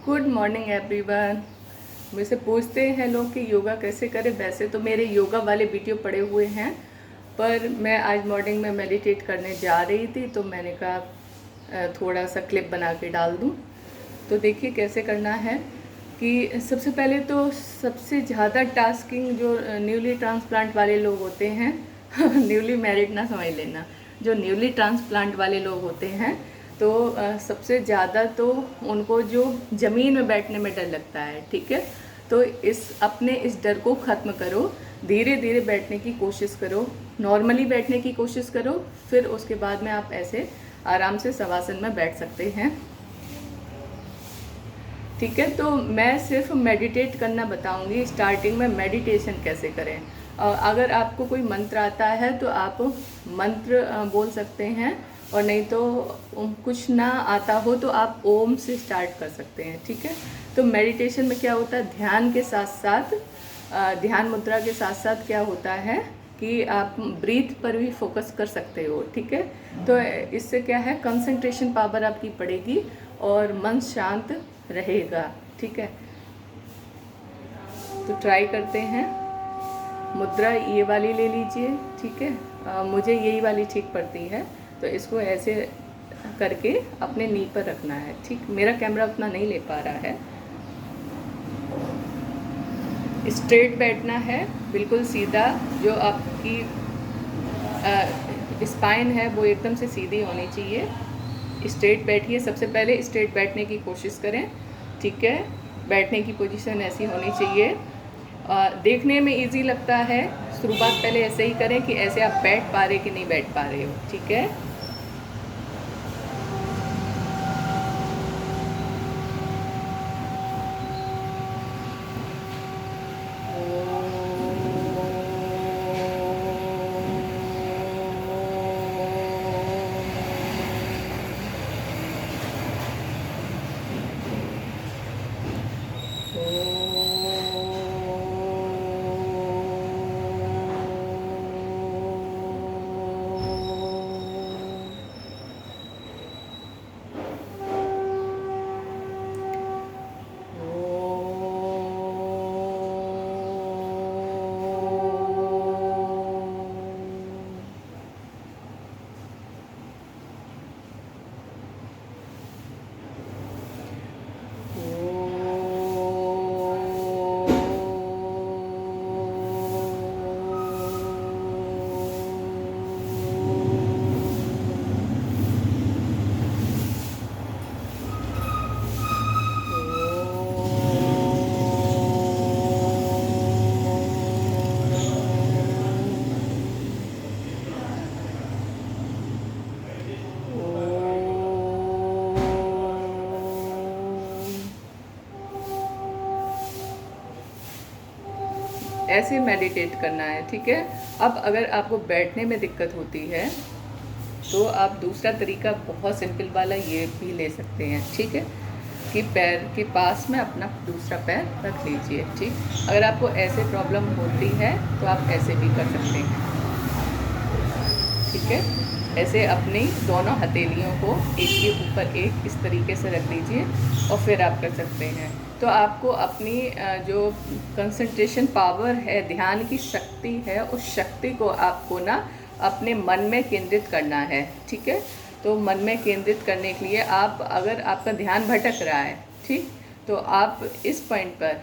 Good morning everyone. मुझसे पूछते हैं लोग कि योगा कैसे करें। वैसे तो मेरे योगा वाले वीडियो पड़े हुए हैं, पर मैं आज मॉर्निंग में मेडिटेट करने जा रही थी तो मैंने कहा थोड़ा सा क्लिप बना के डाल दूं। तो देखिए कैसे करना है कि सबसे पहले तो सबसे ज़्यादा टास्किंग जो न्यूली ट्रांसप्लांट वाले लोग होते हैं न्यूली मैरिड ना समझ लेना, जो न्यूली ट्रांसप्लांट वाले लोग होते हैं तो सबसे ज़्यादा तो उनको जो ज़मीन में बैठने में डर लगता है। ठीक है, तो इस डर को ख़त्म करो। धीरे धीरे बैठने की कोशिश करो, नॉर्मली बैठने की कोशिश करो। फिर उसके बाद में आप ऐसे आराम से शवासन में बैठ सकते हैं। ठीक है, तो मैं सिर्फ मेडिटेट करना बताऊंगी। स्टार्टिंग में मेडिटेशन कैसे करें। अगर आपको कोई मंत्र आता है तो आप मंत्र बोल सकते हैं, और नहीं तो कुछ ना आता हो तो आप ओम से स्टार्ट कर सकते हैं। ठीक है, तो मेडिटेशन में क्या होता है, ध्यान के साथ साथ ध्यान मुद्रा के साथ साथ क्या होता है कि आप ब्रीथ पर भी फोकस कर सकते हो। ठीक है, तो इससे क्या है, कंसंट्रेशन पावर आपकी बढ़ेगी और मन शांत रहेगा। ठीक है, तो ट्राई करते हैं। मुद्रा ये वाली ले लीजिए। ठीक है, मुझे यही वाली ठीक पड़ती है, तो इसको ऐसे करके अपने नी पर रखना है। ठीक, मेरा कैमरा उतना नहीं ले पा रहा है। स्ट्रेट बैठना है, बिल्कुल सीधा। जो आपकी स्पाइन है वो एकदम से सीधी होनी चाहिए। स्ट्रेट बैठिए, सबसे पहले स्ट्रेट बैठने की कोशिश करें। ठीक है, बैठने की पोजीशन ऐसी होनी चाहिए। देखने में इजी लगता है, शुरुआत पहले ऐसे ही करें कि ऐसे आप बैठ पा रहे कि नहीं बैठ पा रहे हो। ठीक है, ऐसे मेडिटेट करना है। ठीक है, अब अगर आपको बैठने में दिक्कत होती है तो आप दूसरा तरीका बहुत सिंपल वाला ये भी ले सकते हैं। ठीक है, कि पैर के पास में अपना दूसरा पैर रख लीजिए। ठीक, अगर आपको ऐसे प्रॉब्लम होती है तो आप ऐसे भी कर सकते हैं। ठीक है, ऐसे अपनी दोनों हथेलियों को एक के ऊपर एक इस तरीके से रख दीजिए और फिर आप कर सकते हैं। तो आपको अपनी जो कंसंट्रेशन पावर है, ध्यान की शक्ति है, उस शक्ति को आपको ना अपने मन में केंद्रित करना है। ठीक है, तो मन में केंद्रित करने के लिए आप, अगर आपका ध्यान भटक रहा है, ठीक, तो आप इस पॉइंट पर,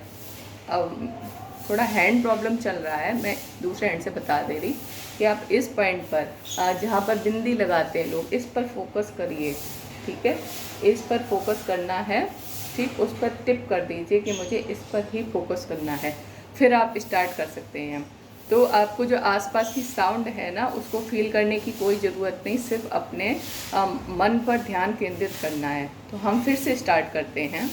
अब थोड़ा हैंड प्रॉब्लम चल रहा है, मैं दूसरे हैंड से बता दे रही कि आप इस पॉइंट पर जहाँ पर बिंदी लगाते हैं लोग, इस पर फोकस करिए। ठीक है, इस पर फोकस करना है। ठीक, उस पर टिप कर दीजिए कि मुझे इस पर ही फोकस करना है, फिर आप स्टार्ट कर सकते हैं। तो आपको जो आसपास की साउंड है ना, उसको फील करने की कोई ज़रूरत नहीं, सिर्फ अपने मन पर ध्यान केंद्रित करना है। तो हम फिर से स्टार्ट करते हैं।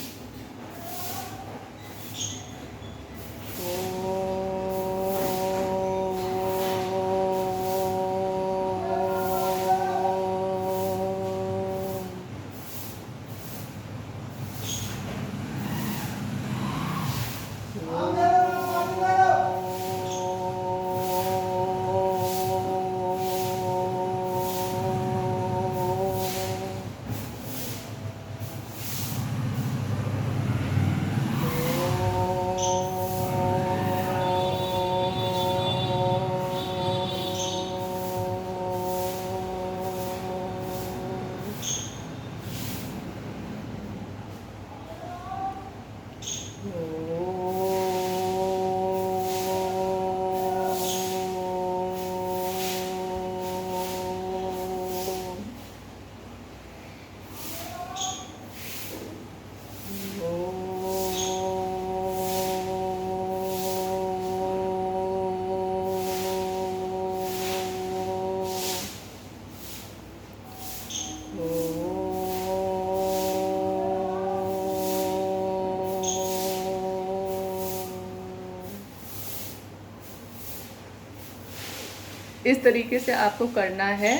इस तरीके से आपको करना है।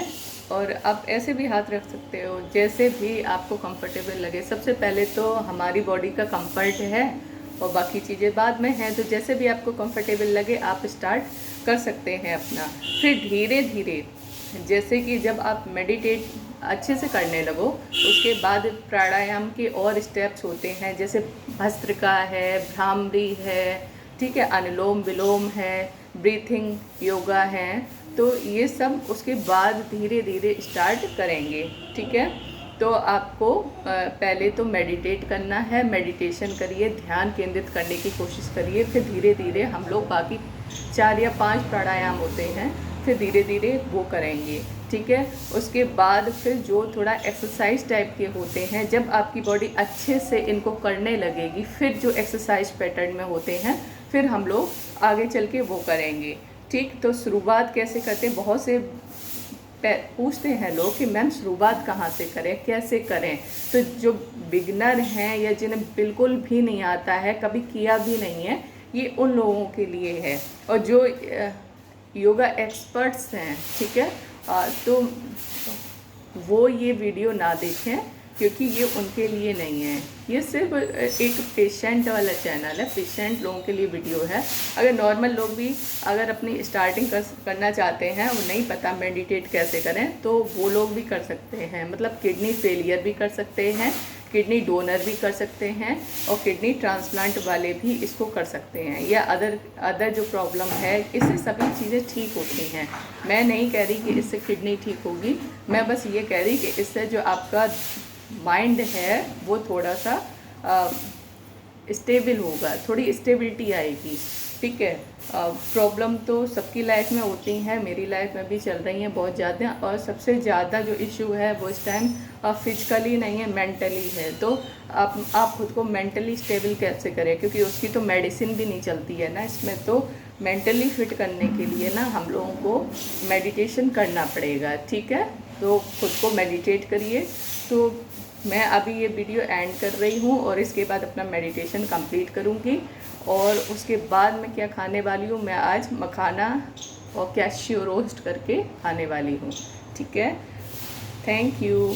और आप ऐसे भी हाथ रख सकते हो जैसे भी आपको कंफर्टेबल लगे। सबसे पहले तो हमारी बॉडी का कंफर्ट है और बाकी चीज़ें बाद में हैं। तो जैसे भी आपको कंफर्टेबल लगे आप स्टार्ट कर सकते हैं अपना। फिर धीरे धीरे जैसे कि जब आप मेडिटेट अच्छे से करने लगो उसके बाद प्राणायाम के और स्टेप्स होते हैं, जैसे भस्त्रिका है, भ्रामरी है, ठीक है, अनुलोम विलोम है, ब्रीथिंग योगा है। तो ये सब उसके बाद धीरे धीरे स्टार्ट करेंगे, ठीक है। तो आपको पहले तो मेडिटेट करना है, मेडिटेशन करिए, ध्यान केंद्रित करने की कोशिश करिए। फिर धीरे धीरे हम लोग बाकी 4 या 5 प्राणायाम होते हैं, फिर धीरे धीरे वो करेंगे, ठीक है। उसके बाद फिर जो थोड़ा एक्सरसाइज टाइप के होते हैं, जब आपकी बॉडी अच्छे से इनको करने लगेगी, फिर जो एक्सरसाइज पैटर्न में होते हैं फिर हम लोग आगे चल के वो करेंगे, ठीक। तो शुरुआत कैसे करते हैं, बहुत से पूछते हैं लोग कि मैम शुरुआत कहाँ से करें, कैसे करें। तो जो बिगनर हैं या जिन्हें बिल्कुल भी नहीं आता है, कभी किया भी नहीं है, ये उन लोगों के लिए है। और जो योगा एक्सपर्ट्स हैं, ठीक है, तो वो ये वीडियो ना देखें क्योंकि ये उनके लिए नहीं है। ये सिर्फ एक पेशेंट वाला चैनल है, पेशेंट लोगों के लिए वीडियो है। अगर नॉर्मल लोग भी अगर अपनी स्टार्टिंग करना चाहते हैं, वो नहीं पता मेडिटेट कैसे करें, तो वो लोग भी कर सकते हैं। मतलब किडनी फेलियर भी कर सकते हैं, किडनी डोनर भी कर सकते हैं, और किडनी ट्रांसप्लांट वाले भी इसको कर सकते हैं, या अदर जो प्रॉब्लम है, इससे सभी चीज़ें ठीक होती हैं। मैं नहीं कह रही कि इससे किडनी ठीक होगी, मैं बस ये कह रही कि इससे जो आपका माइंड है वो थोड़ा सा स्टेबल होगा, थोड़ी स्टेबिलिटी आएगी, ठीक है। प्रॉब्लम तो सबकी लाइफ में होती हैं, मेरी लाइफ में भी चल रही हैं बहुत ज़्यादा। और सबसे ज़्यादा जो इशू है वो इस टाइम फिजिकली नहीं है, मेंटली है। तो आप खुद को मेंटली स्टेबल कैसे करें, क्योंकि उसकी तो मेडिसिन भी नहीं चलती है ना इसमें। तो मेंटली फिट करने के लिए ना हम लोगों को मेडिटेशन करना पड़ेगा, ठीक है। तो खुद को मेडिटेट करिए। तो मैं अभी ये वीडियो एंड कर रही हूँ और इसके बाद अपना मेडिटेशन कंप्लीट करूँगी। और उसके बाद मैं क्या खाने वाली हूँ, मैं आज मखाना और कैश्यू रोस्ट करके खाने वाली हूँ, ठीक है। Thank you.